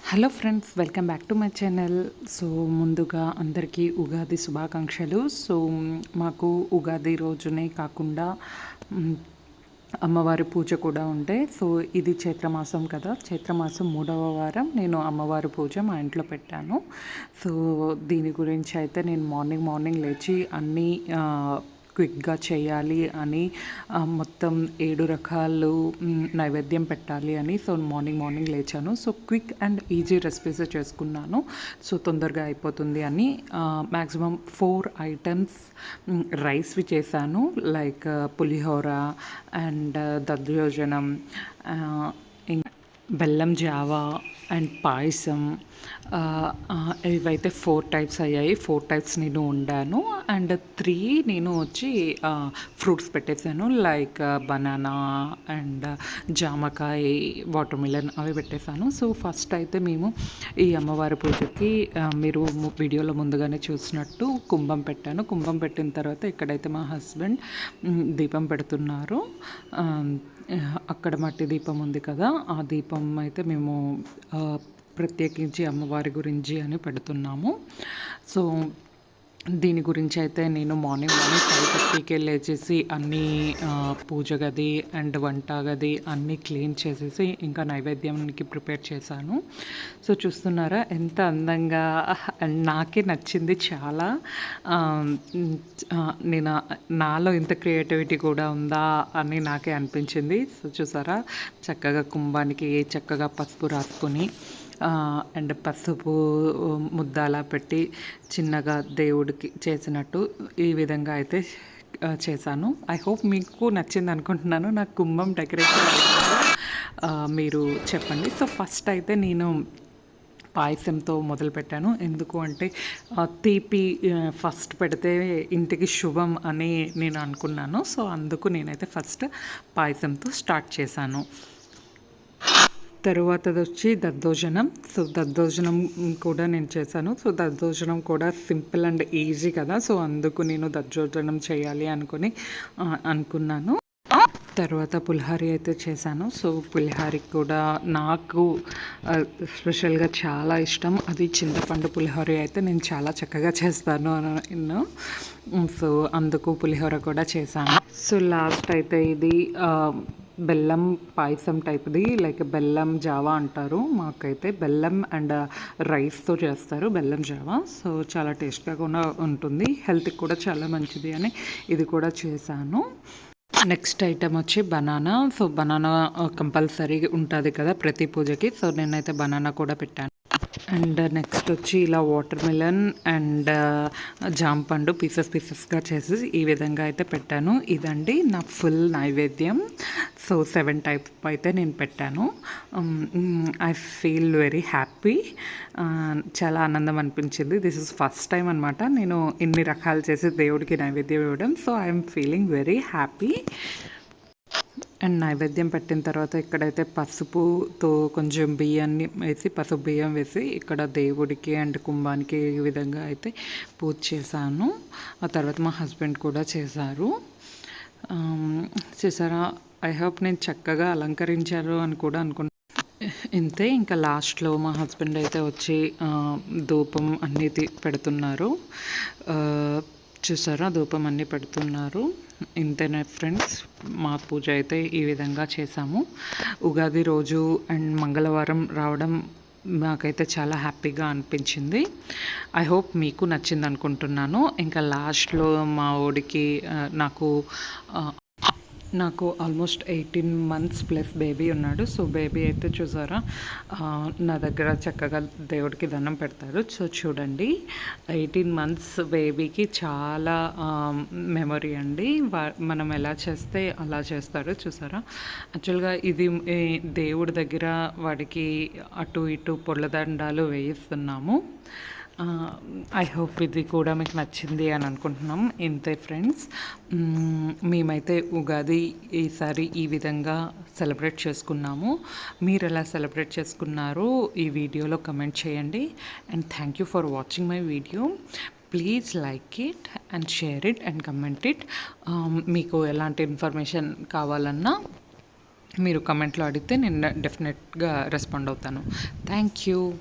Hello friends, welcome back to my channel. So ముందుగా అందరికీ ఉగాది శుభాకాంక్షలు. సో మాకు ఉగాది రోజునే కాకుండా అమ్మవారి పూజ కూడా ఉంటే, సో ఇది చైత్రమాసం కదా, చైత్రమాసం 3వ వారం నేను అమ్మవారి పూజ మా ఇంట్లో పెట్టాను. సో దీని గురించి అయితే నేను మార్నింగ్ లేచి అన్నీ క్విక్గా చేయాలి అని మొత్తం 7 రకాలు నైవేద్యం పెట్టాలి అని సో మార్నింగ్ లేచాను. So quick and easy recipes చేసుకున్నాను. సో తొందరగా అయిపోతుంది అని మ్యాక్సిమం 4 ఐటమ్స్ రైస్వి చేశాను. లైక్ పులిహోర అండ్ దద్దోజనం, బెల్లం జావా అండ్ పాయసం. ఇవైతే 4 టైప్స్ అయ్యాయి. 4 టైప్స్ నేను వండాను అండ్ 3 నేను వచ్చి ఫ్రూట్స్ పెట్టేశాను. లైక్ బనానా అండ్ జామకాయ, వాటర్ మిలన్ అవి పెట్టేశాను. సో ఫస్ట్ అయితే మేము ఈ అమ్మవారి పూజకి మీరు వీడియోలో ముందుగానే చూసినట్టు కుంభం పెట్టాను. కుంభం పెట్టిన తర్వాత ఇక్కడైతే మా హస్బెండ్ దీపం పెడుతున్నారు. అక్కడ మట్టి దీపం ఉంది కదా, ఆ దీపం అయితే మేము ప్రత్యేకించి అమ్మవారి గురించి అని పెడుతున్నాము. సో దీని గురించి అయితే నేను మార్నింగ్ 5:30కే లేచేసి అన్నీ పూజ గది అండ్ వంట గది అన్నీ క్లీన్ చేసేసి ఇంకా నైవేద్యానికి ప్రిపేర్ చేశాను. సో చూస్తున్నారా ఎంత అందంగా, నాకే నచ్చింది చాలా. నేను నాలో ఇంత క్రియేటివిటీ కూడా ఉందా అని నాకే అనిపించింది. సో చూసారా, చక్కగా కుంభానికి చక్కగా పసుపు రాసుకొని అండ్ పసుపు ముద్ద అలా పెట్టి చిన్నగా దేవుడికి చేసినట్టు ఈ విధంగా అయితే చేశాను. ఐ హోప్ మీకు నచ్చింది అనుకుంటున్నాను. నాకు కుంభం డెకరేషన్ మీరు చెప్పండి. సో ఫస్ట్ అయితే నేను పాయసంతో మొదలుపెట్టాను. ఎందుకు అంటే తీపి ఫస్ట్ పెడితే ఇంటికి శుభం అని నేను అనుకున్నాను. సో అందుకు నేనైతే ఫస్ట్ పాయసంతో స్టార్ట్ చేశాను. తరువాతది వచ్చి దద్దోజనం. సో దద్దోజనం కూడా నేను చేశాను. సో దద్దోజనం కూడా సింపుల్ అండ్ ఈజీ కదా, సో అందుకు నేను దద్దోజనం చేయాలి అనుకున్నాను. తర్వాత పులిహారి అయితే చేశాను. సో పులిహారికి కూడా నాకు స్పెషల్గా చాలా ఇష్టం. అది చింతపండు పులిహోర అయితే నేను చాలా చక్కగా చేస్తాను అన్న. సో అందుకు పులిహోర కూడా చేశాను. సో లాస్ట్ అయితే ఇది బెల్లం పాయసం టైప్ది, లైక్ బెల్లం జావా అంటారు. మాకైతే బెల్లం అండ్ రైస్తో చేస్తారు బెల్లం జావా. సో చాలా టేస్ట్గా కూడా ఉంటుంది, హెల్త్కి కూడా చాలా మంచిది అని ఇది కూడా చేశాను. నెక్స్ట్ ఐటమ్ వచ్చి బనానా. సో బనానా కంపల్సరీ ఉంటుంది కదా ప్రతి పూజకి. సో నేనైతే బనానా కూడా పెట్టాను. అండ్ నెక్స్ట్ వచ్చి ఇలా వాటర్ మిలన్ అండ్ జాంపండు పీసెస్గా చేసి ఈ విధంగా అయితే పెట్టాను. ఇదండి నా ఫుల్ నైవేద్యం. సో 7 టైప్ అయితే నేను పెట్టాను. I feel very happy. చాలా ఆనందం అనిపించింది. దిస్ ఇస్ ఫస్ట్ టైం అనమాట నేను ఇన్ని రకాలు చేసి దేవుడికి నైవేద్యం ఇవ్వడం. So I'm feeling very happy. And నైవేద్యం పెట్టిన తర్వాత ఇక్కడైతే పసుపుతో కొంచెం బియ్యాన్ని వేసి, పసుపు బియ్యం వేసి ఇక్కడ దేవుడికి అండ్ కుంభానికి ఈ విధంగా అయితే పూజ చేశాను. ఆ తర్వాత మా హస్బెండ్ కూడా చేశారు. చేశారా, ఐ హోప్ నేను చక్కగా అలంకరించారు అని కూడా అనుకుంటున్నాను. ఇంతే, ఇంకా లాస్ట్లో మా హస్బెండ్ అయితే వచ్చి ధూపం అన్నీ పెడుతున్నారు. చూసారా, ధూపం అన్నీ పెడుతున్నారు. ఇంతేనా ఫ్రెండ్స్, మా పూజ అయితే ఈ విధంగా చేసాము. ఉగాది రోజు అండ్ మంగళవారం రావడం నాకైతే చాలా హ్యాపీగా అనిపించింది. ఐ హోప్ మీకు నచ్చింది అనుకుంటున్నాను. ఇంకా లాస్ట్లో మా ఓడికి నాకు ఆల్మోస్ట్ 18 months ప్లస్ బేబీ ఉన్నాడు. సో బేబీ అయితే చూసారా నా దగ్గర చక్కగా దేవుడికి దండం పెడతారు. సో చూడండి, 18 months బేబీకి చాలా మెమొరీ అండి. మనం ఎలా చేస్తే అలా చేస్తారు. చూసారా, యాక్చువల్గా ఇది దేవుడి దగ్గర వాడికి అటు ఇటు పొల్లదండాలు వేయిస్తున్నాము. ఐ హోప్ ఇది కూడా మీకు నచ్చింది అని అనుకుంటున్నాం. ఇంతే ఫ్రెండ్స్, మేమైతే ఉగాది ఈసారి ఈ విధంగా సెలబ్రేట్ చేసుకున్నాము. మీరు ఎలా సెలబ్రేట్ చేసుకున్నారో ఈ వీడియోలో కమెంట్ చేయండి. And thank you for watching my video. Please like it and share it and comment it. మీకు ఎలాంటి ఇన్ఫర్మేషన్ కావాలన్నా మీరు కమెంట్లో అడిగితే నేను డెఫినెట్గా రెస్పాండ్ అవుతాను. Thank you.